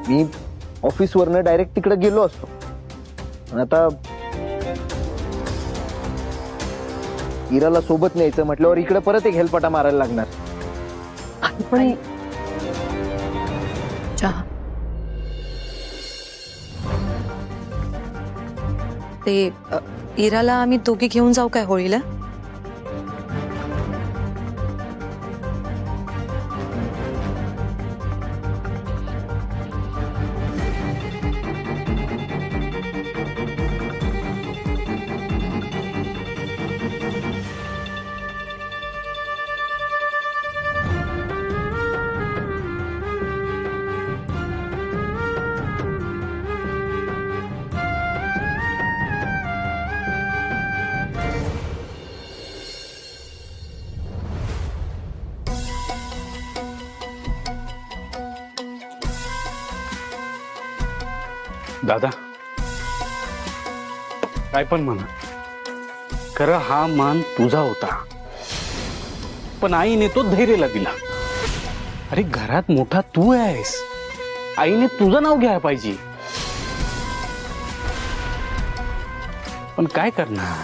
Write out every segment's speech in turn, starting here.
मी ऑफिसवरनं direct तिकडे गेलो असतो. पण आता इराला सोबत न्यायचं म्हटल्यावर इकडे परत एक हेलपाटा मारायला लागणार. पण चहा. ते इराला आम्ही दोघी घेऊन जाऊ काय होळीला? दादा, काय पण म्हणा, खरं हा मान तुझा होता, पण आईने तो धैर्याला दिला. अरे घरात मोठा तू आहेस, आईने तुझं नाव घ्यायला पाहिजे. पण काय करणार,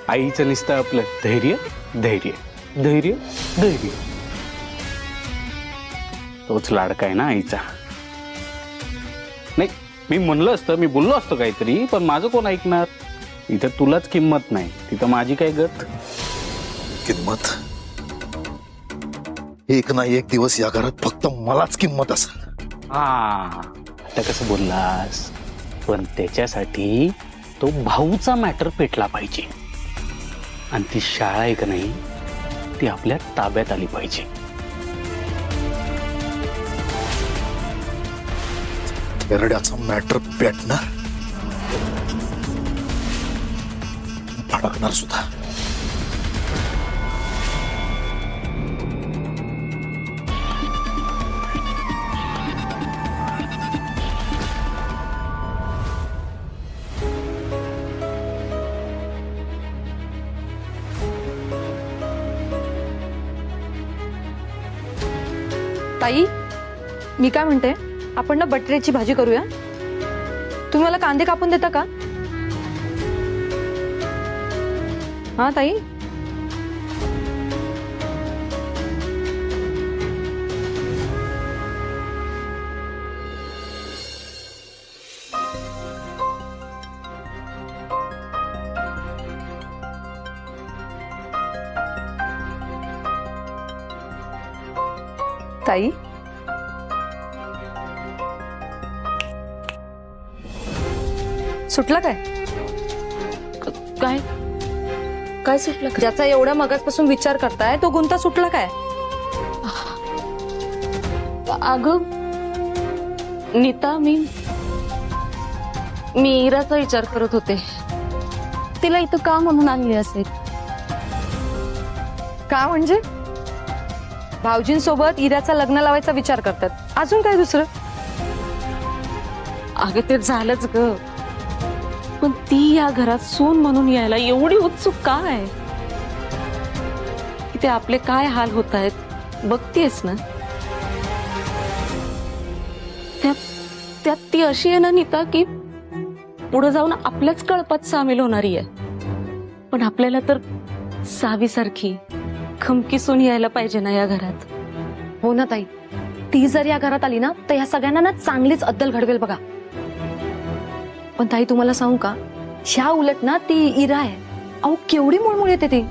आईचं नुसतं आपलं धैर्य धैर्य धैर्य धैर्य. तोच लाडका आहे ना आईचा. नाही, मी म्हणलं असतं, मी बोललो असतो काहीतरी, पण माझं कोण ऐकणार. इथं तुलाच किंमत नाही, तिथं माझी काय गत. किंमत एक ना एक दिवस या घरात फक्त मलाच किंमत असेल. हा, आता कसं बोललास, पण त्याच्यासाठी तो भाऊचा मॅटर पेटला पाहिजे. आणि ती शाळा आहे का नाही, ती आपल्या ताब्यात आली पाहिजे. एरड्याचा मॅटर पेटणार, भडकणार सुद्धा. ताई, मी काय म्हणते, आपण ना बटाट्याची भाजी करूया. तुम्ही मला कांदे कापून देता का? हा ताई. ताई, सुटला काय? काय काय सुटलं? ज्याचा एवढा मगासपासून विचार करताय तो गुंता सुटला काय? अगं नीता, मी इराचा विचार करत होते. तिला इथं का म्हणून आणली असेल? का म्हणजे? भाऊजींसोबत इराचा लग्न लावायचा विचार करतात, अजून काय दुसरं? अगं ते झालंच ग, पण ती या घरात सून म्हणून यायला एवढी उत्सुक काय? ते आपले काय हाल होत आहेत बघतीयस ना. त्यात ती अशी आहे ना नीता, की पुढे जाऊन आपल्याच कळपात सामील होणारी आहे. पण आपल्याला तर सावीसारखी खमकी सून यायला पाहिजे ना या घरात. हो ना ताई, ती जर या घरात आली ना तर ह्या सगळ्यांना ना चांगलीच अद्दल घडवेल बघा. पण ताई तुम्हाला सांगू का, ह्या उलट ना ती इरा आहे. अहो केवढी मुळमुळ येते ती,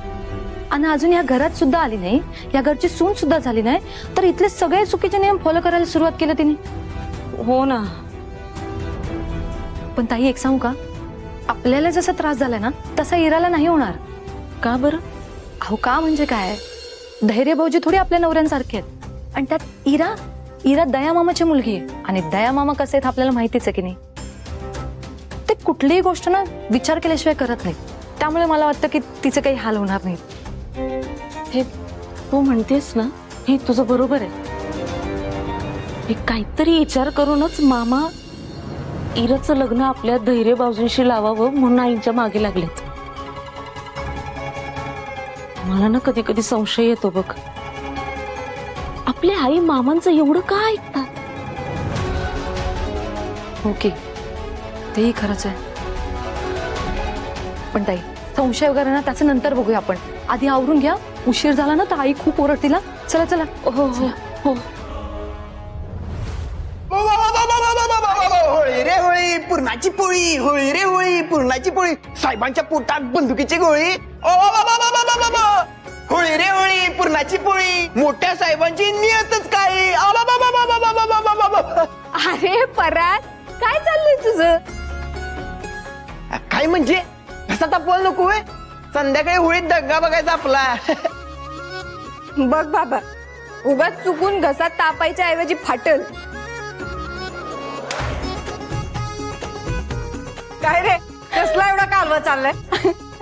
आणि अजून या घरात सुद्धा आली नाही, या घरची सून सुद्धा झाली नाही, तर इथले सगळे चुकीचे नियम फॉलो करायला सुरुवात केली तिने. हो ना. पण ताई एक सांगू का, आपल्याला जसा त्रास झाला ना तसा इराला नाही होणार. का बरं? अहो का म्हणजे काय, धैर्य भाऊजी थोडी आपल्या नवऱ्यांसारखे आहेत, आणि त्यात इरा दयामामाची मुलगी आहे, आणि दयामामा कसे आहेत आपल्याला माहितीच आहे की नाही. ते कुठलीही गोष्ट ना विचार केल्याशिवाय करत नाही, त्यामुळे मला वाटतं की तिचे काही हाल होणार नाही. हे तू म्हणतेस ना, हे तुझं बरोबर आहे. हे काहीतरी विचार करूनच मामा इराचं लग्न आपल्या धैर्य बाजूंशी लावावं म्हणून आईच्या मागे लागलेत. मला ना कधी कधी संशय येतो बघ, आपल्या आई मामांचं एवढं का ऐकतात? हो की तेही खरंच आहे. पण ताई संशय वगैरे ना त्याचं नंतर बघूया आपण. आधी आवरून घ्या. उशीर झाला ना तर आई खूप ओरडतील ना. चला चला. हो हो हो. होळी रे होळी पुरणाची पोळी, होळी रे होळी पुरणाची पोळी, साहेबांच्या पोटात बंदुकीची गोळी. ओ होळी रे होळी पुरणाची पोळी, मोठ्या साहेबांची नियतच काळी. अरे परात काय चाललंय तुझं? काय म्हणजे कसा तापवायला नको होय? संध्याकाळी होळीत दग्गा बघायचा आपला. बघ बाबा उगाच चुकून घसा तापायच्या ऐवजी फाटल. काय रे कसला एवढा कालवा चाललाय?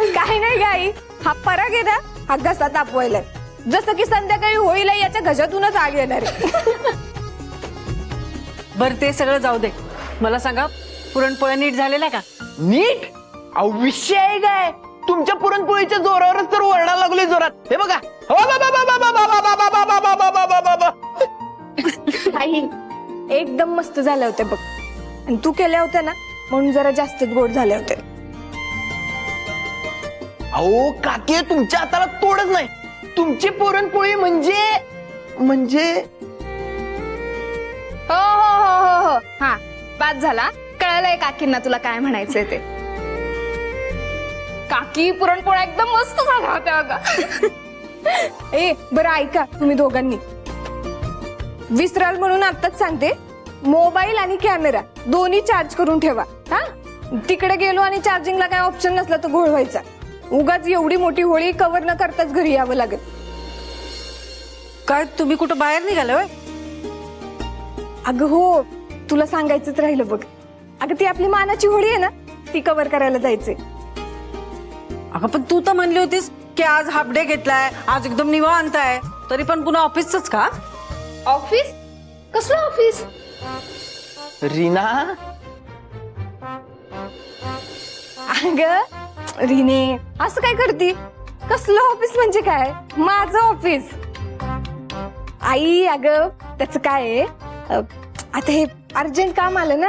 काय नाही गाई, हा पराग आहे ना हा घसा तापवायलाय. जसं की संध्याकाळी होळीला याच्या घशातूनच आग येणार आहे. बरं ते सगळं जाऊ दे. मला सांगा पुरणपोळ्या नीट झालेल्या का? नीट अहो विषय आहे काय? तुमच्या पुरणपोळीच्या जोरावरच तर ओरडा लागलोय जोरात. हे बघा. आई एकदम मस्त झाले होते बघ. आणि तू केल्या होत्या ना म्हणून जरा जास्तच गोड झाले होते. अहो काकी तुमच्या हाताला तोडच नाही. तुमची पुरणपोळी म्हणजे हो हो हो हो हो हा बाद झाला. कळलंय काकींना तुला काय म्हणायचंय ते. काकी पुरणपोळ्या एकदम मस्त झाल्या होत्या बघा. ए बरं ऐका तुम्ही दोघांनी विसराल म्हणून आताच सांगते, मोबाईल आणि कॅमेरा दोन्ही चार्ज करून ठेवा. हा तिकडे गेलो आणि चार्जिंगला काय ऑप्शन नसला तर घोळ व्हायचा. उगाच एवढी मोठी होळी कव्हर न करताच घरी यावं लागेल. काय तुम्ही कुठं बाहेर निघाले होय? अगं हो तुला सांगायचंच राहिलं बघ. अगं ती आपली मानाची होळी आहे ना ती कव्हर करायला जायचंय. अगं पण तू तर म्हणली होतीस की आज हाफ डे घेतलाय, आज एकदम निवांत आहे, तरी पण पुन्हा ऑफिसच का? ऑफिस? कसलं ऑफिस? रीना अगं रीने असं काय करती? कसलं ऑफिस म्हणजे काय? माझं ऑफिस. आई अगं त्याचं काय आहे, आता हे अर्जंट काम आलं ना,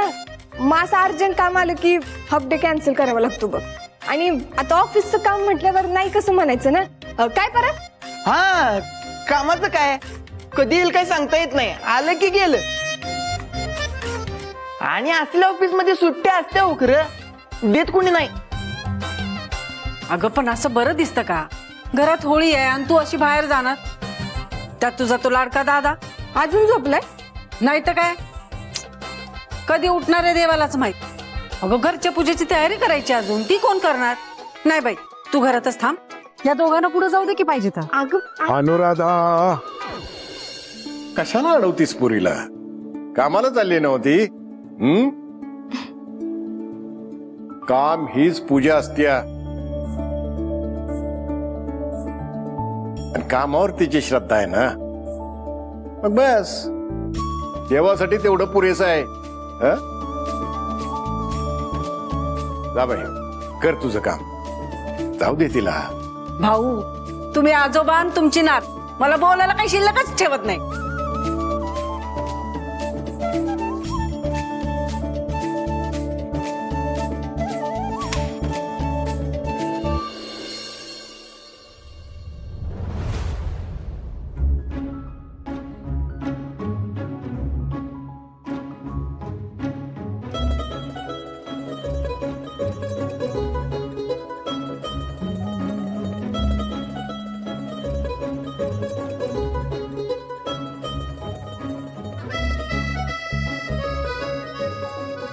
मग असं अर्जंट काम आलं की हाफ डे कॅन्सल करावा लागतो बघ. आणि आता ऑफिसचं काम म्हटल्यावर नाही कसं म्हणायचं ना. काय परत? हा कामाचं काय कधी येईल काय सांगता येत नाही. आलं की गेलं. आणि असल्या ऑफिस मध्ये सुट्ट्या असत्या हो खरं देत कोणी नाही. अगं पण असं बरं दिसतं का? घरात होळी आहे आणि तू अशी बाहेर जाणार. त्यात तुझा तो लाडका दादा अजून झोपलाय? नाही तर काय, कधी उठणार आहे देवालाच माहित. अगं घरच्या पूजेची तयारी करायची अजून, ती कोण करणार? नाही बाई तू घरातच थांब. या दोघांना पुढे जाऊ दे की पाहिजे तर. अगं अनुराधा कशाला अडवतीस पुरीला? कामाला चालली नव्हती? काम हीच पूजा असत्या. आणि कामावर तिची श्रद्धा आहे ना, मग बस देवासाठी तेवढं पुरेसं आहे. हं? जा बाई कर तुझं काम, जाऊ दे तिला. भाऊ तुम्ही आजोबा आणि तुमची नात, मला बोलायला काही शिल्लकच ठेवत नाही.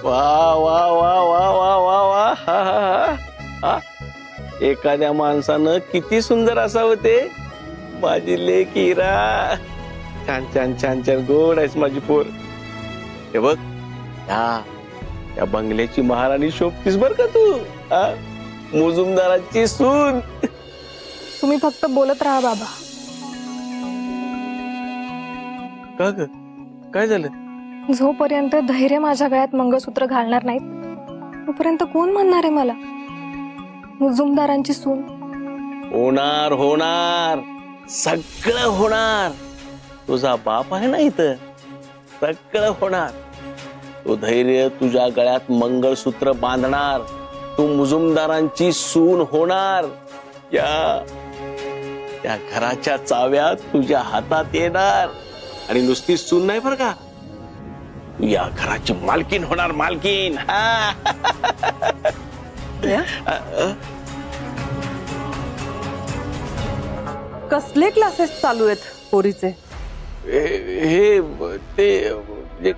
वा वा वा वा वा वा वा हा हा हा. एखाद्या माणसानं किती सुंदर असावं ते. माझी लेक हिरा. छान छान छान छान गोड आहेस माझी पोर. हे बघ या बंगल्याची महाराणी शोभतीस बर का तू. मुजुमदाराची सून. तुम्ही फक्त बोलत राहा बाबा. का ग काय झालं? जोपर्यंत धैर्य माझ्या गळ्यात मंगळसूत्र घालणार नाहीत तोपर्यंत कोण म्हणणार आहे मला मुजुमदारांची सून? होणार होणार सगळं होणार. तुझा बाप आहे ना इथं, सगळं होणार. तो धैर्य तुझ्या गळ्यात मंगळसूत्र बांधणार, तू मुजुमदारांची सून होणार, त्या घराच्या चाव्या तुझ्या हातात येणार आणि नुसती सून नाही बरं का, तू या घराची मालकीन होणार, मालकीन. हा. कसले क्लासेस चालू आहेत पोरीचे? हे ते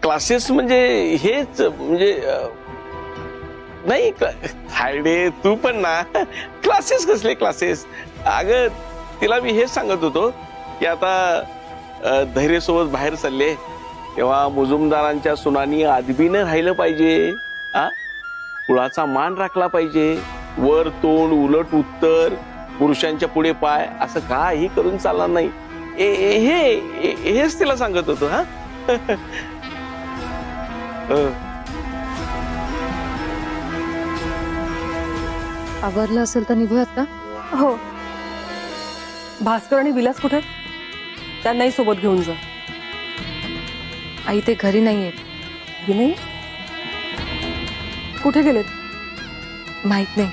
क्लासेस म्हणजे हेच म्हणजे नाही हायडे तू पण ना, क्लासेस कसले क्लासेस. अगं तिला मी हेच सांगत होतो की आता धैर्य सोबत बाहेर चालले तेव्हा मुजुमदारांच्या सुनानी आदबीनं राहिलं पाहिजे, कुळाचा मान राखला पाहिजे, वर तोंड उलट उत्तर, पुरुषांच्या पुढे पाय, असं काही करून चालणार नाही. हेच तिला सांगत होतो. हा आवरलं असेल तर निघूयात का? हो. भास्कर आणि विलास कुठे? त्यांनाही सोबत घेऊन जा. आई ते घरी नाहीये. नाही? कुठे गेलेत? माहित नाही.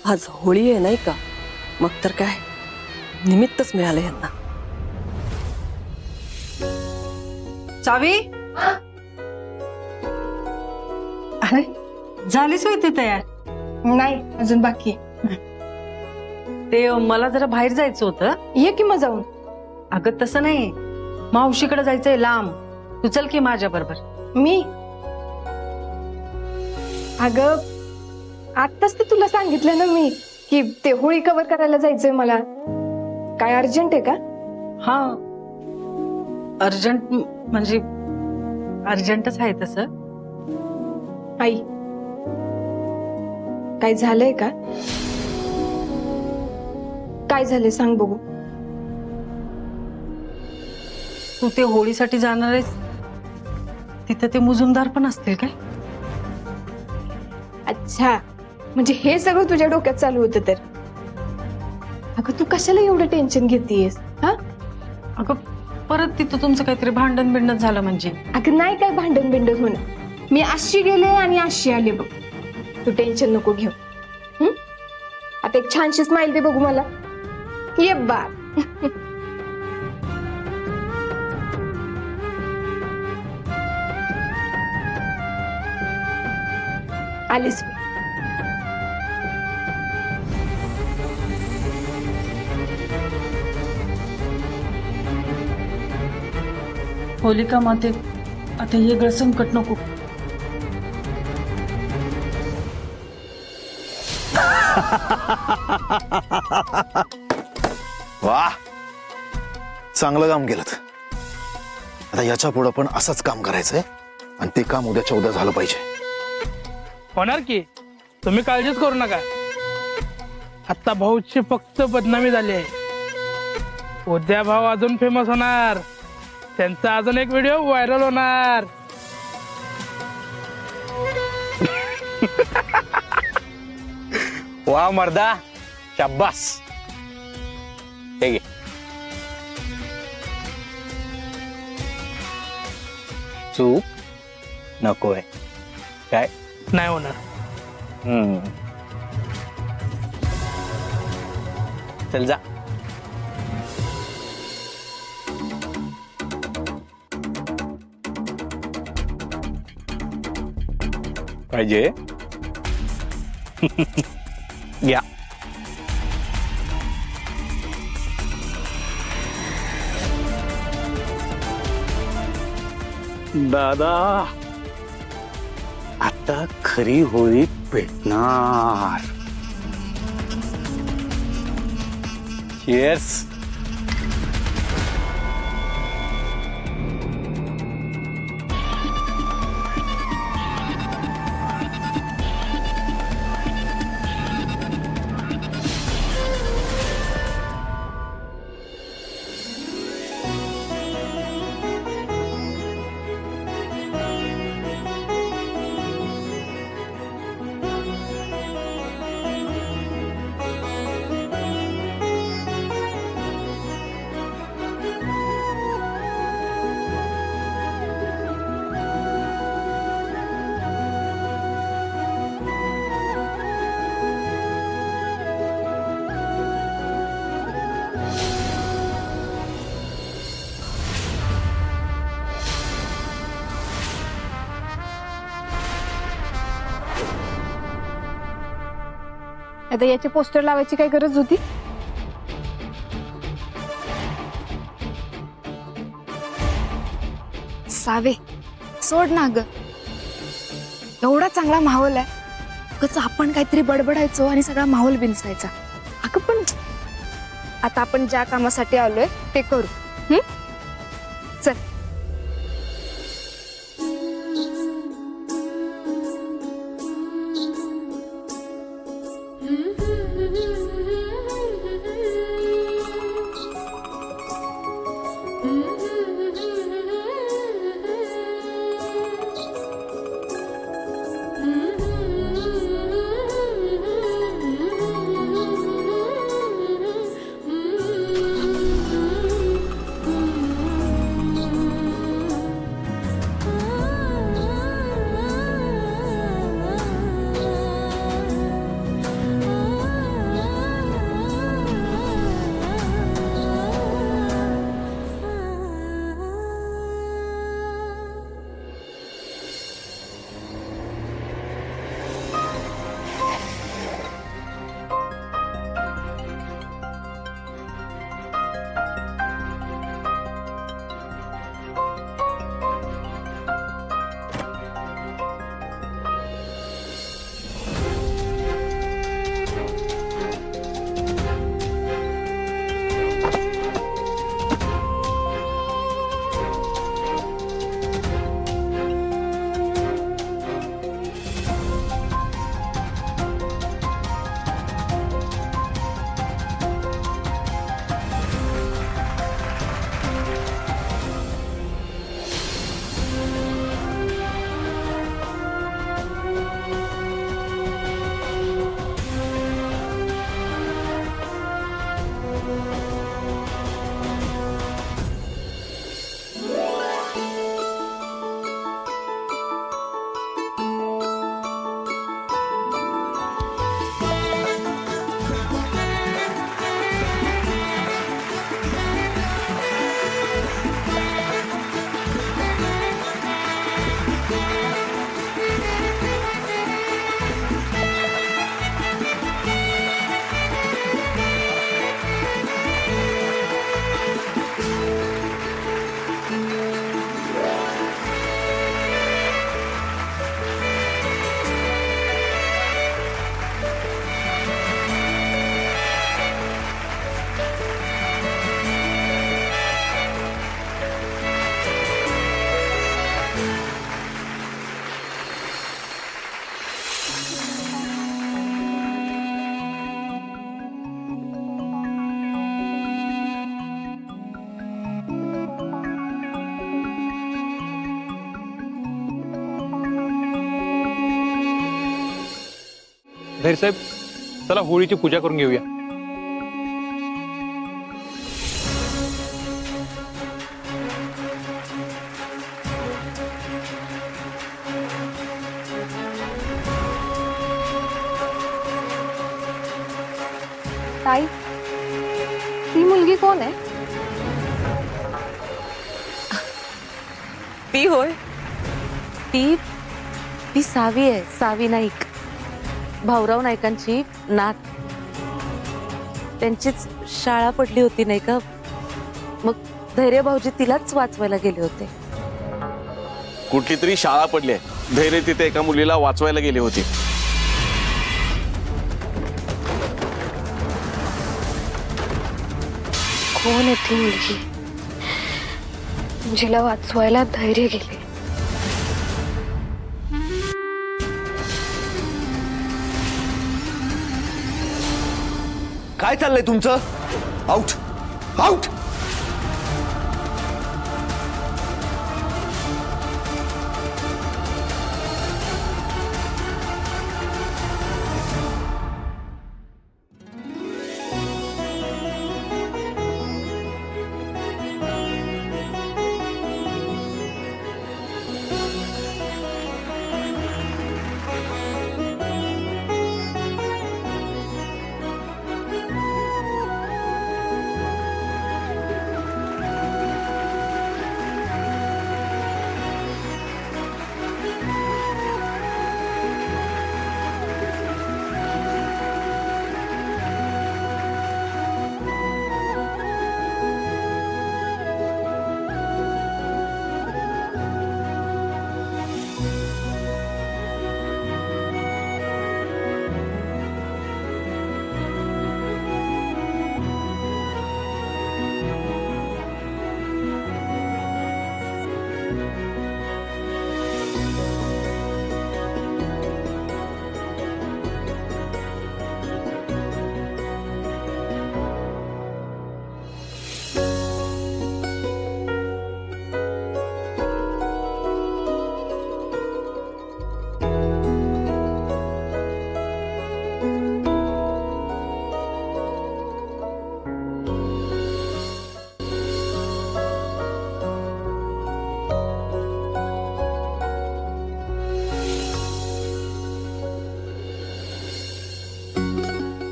आज होळी आहे नाही का, मग तर काय निमित्तच मिळालं यांना. चावी, अरे झालीच होती तयार? नाही अजून बाकी. ते मला जरा बाहेर जायचं होतं. ये की मग जाऊन. अगं तसं नाही, मावशीकडे जायचंय लांब. तू चल की माझ्या बरोबर. मी अगं आत्ताच ते तुला सांगितलं ना मी की ते होळी कव्हर करायला जायचंय मला. काय अर्जंट आहे का? हा, अर्जंट म्हणजे अर्जंटच आहे तसं. आई काय झालंय का? काय झालंय सांग बघू. तू ते होळीसाठी जाणार आहेस, तिथं ते मुजुमदार पण असतील काय? अच्छा, म्हणजे हे सगळं तुझ्या डोक्यात चालू होतं तर. अगं तू कशाला एवढं टेन्शन घेतेयस? हा अगं परत तिथं तुमचं काहीतरी भांडण बिंडण झालं म्हणजे? अगं नाही काय भांडण बिंडण होणं. मी अशी गेले आणि अशी आले बघ. तू टेन्शन नको घेऊ. आता एक छानशी स्माइल दे बघू मला. ये बा. आलीस मी. होलिका माते, आता हे वेगळं संकट नको. वा, चांगलं काम केलं. आता याच्या पुढे पण असंच काम करायचंय आणि ते काम उद्याच्या उद्या झालं पाहिजे. होणार की, तुम्ही काळजीच करू नका. आता भाऊची फक्त बदनामी झाली आहे. उद्या भाऊ अजून फेमस होणार, त्यांचा अजून एक व्हिडिओ व्हायरल होणार. वा मर्दा, शाब्बास. हे घे. चूक नकोय काय? नाही होणार. चल जा. पाहिजे घ्या. दादा, आता खरी होळी पेटणार. Cheers. आता याचे पोस्टर लावायची काय गरज होती? सावे सोड ना ग, एवढा चांगला माहोल आहे, कच आपण काहीतरी बडबडायचो आणि सगळा माहोल बिनसायचा. अगं पण आता आपण ज्या कामासाठी आलोय ते करू. चल. धैर्यसाहेब, चला होळीची पूजा करून घेऊया. ताई, ती मुलगी कोण आहे? ती होय, ती ती सावी आहे, सावी नाईक, भाऊराव नाईकांची नात. त्यांचीच शाळा पडली होती नाही का, मग धैर्य भाऊजी तिलाच वाचवायला गेले होते. कुठली तरी शाळा पडली आहे, धैर्य तिथे एका मुलीला वाचवायला गेली होती. कोण आहे ती मुलगी जिला वाचवायला धैर्य गेले? काय चाललंय तुमचं? Out out.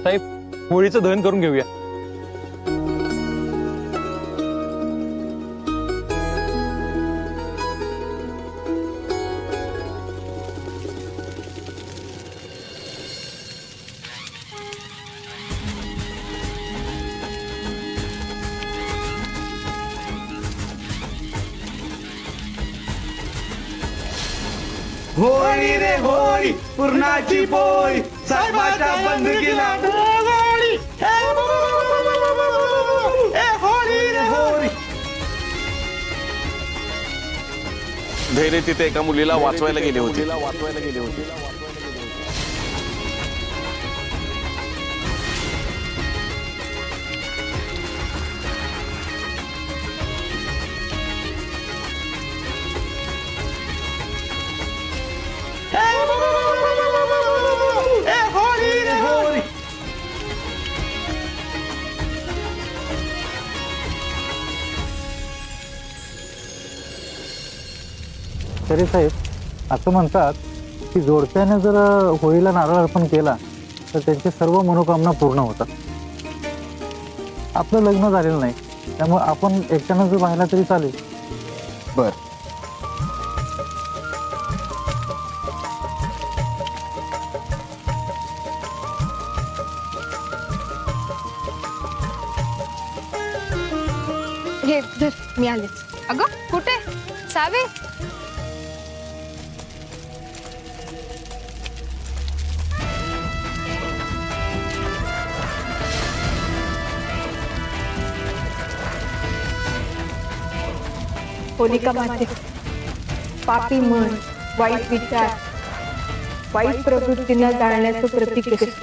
साहेब होळीचं दहन करून घेऊया. होळी रे होळी पूर्णाची पोळी साहेबाच्या बंदुकीला गोळी. होळी रे होळी. धैर्य तिथे एका मुलीला वाचवायला गेले होते. होळी रे होळी. तरी साहेब असं म्हणतात की जोडप्याने जर होळीला नारळ अर्पण केला तर त्यांची सर्व मनोकामना पूर्ण होतात. आपलं लग्न झालेलं नाही त्यामुळे आपण एकट्यानं जर पाहिला तरी चालेल. बर हे धर मी आलेच. अगं कुठे सावे? होलिका माते, पापी मन, वाईट विचार, वाईट प्रवृत्तींना जाळण्याचं प्रतीक आहेस.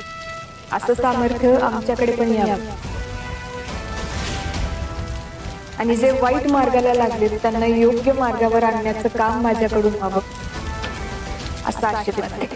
असं सामर्थ्य आमच्याकडे पण यावं आणि जे वाईट मार्गाला लागले त्यांना योग्य मार्गावर आणण्याचं काम माझ्याकडून व्हावं असा आशीर्वाद आहे.